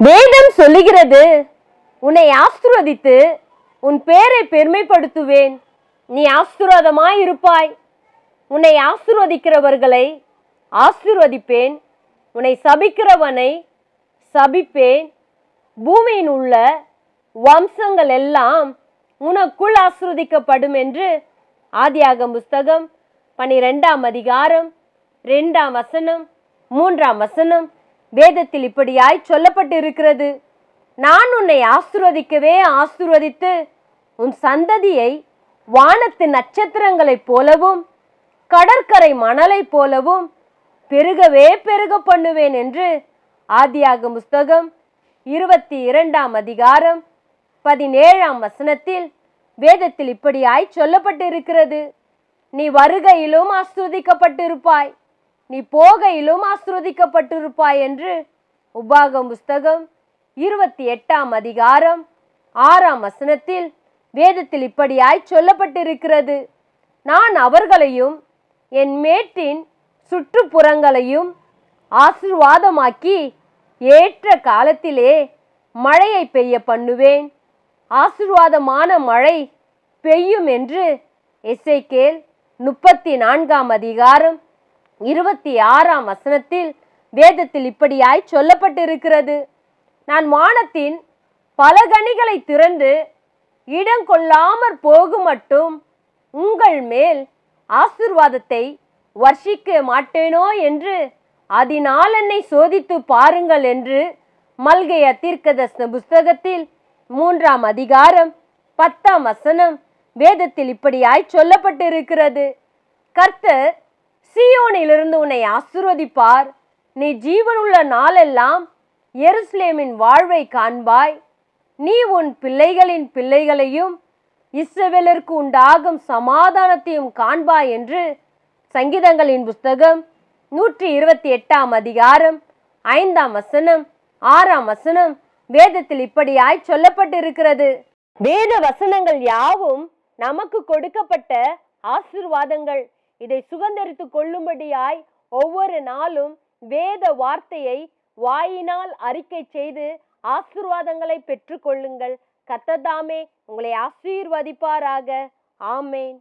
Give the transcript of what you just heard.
வேதம் சொல்லுகிறது, உன்னை ஆசீர்வதித்து உன் பேரை பெருமைப்படுத்துவேன், நீ ஆசீர்வாதமாய் இருப்பாய். உன்னை ஆசீர்வதிக்கிறவர்களை ஆசீர்வதிப்பேன், உன்னை சபிக்கிறவனை சபிப்பேன். பூமியின் உள்ள வம்சங்கள் எல்லாம் உனக்குள் ஆசீர்வதிக்கப்படும் என்று ஆதியாகமம் புஸ்தகம் 12ஆம் அதிகாரம் 2ஆம் வசனம் 3ஆம் வசனம் வேதத்தில் இப்படியாய் சொல்லப்பட்டிருக்கிறது. நான் உன்னை ஆசீர்வதிக்கவே ஆசீர்வதித்து உன் சந்ததியை வானத்து நட்சத்திரங்களைப் போலவும் கடற்கரை மணலைப் போலவும் பெருகவே பெருக பண்ணுவேன் என்று ஆதியாகமம் புஸ்தகம் 22ஆம் அதிகாரம் 17ஆம் வசனத்தில் வேதத்தில் இப்படியாய் சொல்லப்பட்டிருக்கிறது. நீ வருகையிலும் ஆசீர்வதிக்கப்பட்டிருப்பாய், நீ போகையிலும் ஆசீர்வதிக்கப்பட்டிருப்பாய் என்று உபாகமம் புஸ்தகம் 28ஆம் அதிகாரம் 6ஆம் வசனத்தில் வேதத்தில் இப்படியாய் சொல்லப்பட்டிருக்கிறது. நான் அவர்களையும் என் மேட்டின் சுற்றுப்புறங்களையும் ஆசீர்வாதமாக்கி ஏற்ற காலத்திலே மழையை பெய்ய பண்ணுவேன். ஆசீர்வாதமான மழை பெய்யும் என்று எசேக்கியேல் 34ஆம் அதிகாரம் 26ஆம் வசனத்தில் வேதத்தில் இப்படியாய் சொல்லப்பட்டிருக்கிறது. நான் வானத்தின் பலகணிகளை திறந்து இடம் கொள்ளாமற் போகும் மட்டும் உங்கள் மேல் ஆசீர்வாதத்தை வர்ஷிக்க மாட்டேனோ என்று அதனால் என்னை சோதித்து பாருங்கள் என்று மல்கியா தீர்க்கதரிசன புஸ்தகத்தில் 3ஆம் அதிகாரம் 10ஆம் வசனம் வேதத்தில் இப்படியாய் சொல்லப்பட்டிருக்கிறது. கர்த்தர் சீயோனிலிருந்து உன்னை ஆசீர்வதிப்பார், நீ ஜீவனுள்ள நாளெல்லாம் எருசலேமின் வாழ்வை காண்பாய். நீ உன் பிள்ளைகளின் பிள்ளைகளையும் இஸ்ரவேலருக்கு உண்டாகும் சமாதானத்தையும் காண்பாய் என்று சங்கீதங்களின் புஸ்தகம் 128ஆம் அதிகாரம் 5ஆம் வசனம் 6ஆம் வசனம் வேதத்தில் இப்படியாய் சொல்லப்பட்டிருக்கிறது. வேத வசனங்கள் யாவும் நமக்கு கொடுக்கப்பட்ட ஆசீர்வாதங்கள். இதை சுதந்தரித்து கொள்ளும்படியாய் ஒவ்வொரு நாளும் வேத வார்த்தையை வாயினால் அறிக்கை செய்து ஆசீர்வாதங்களை பெற்றுக்கொள்ளுங்கள். கர்த்தர் தாமே உங்களை ஆசீர்வதிப்பாராக. ஆமேன்.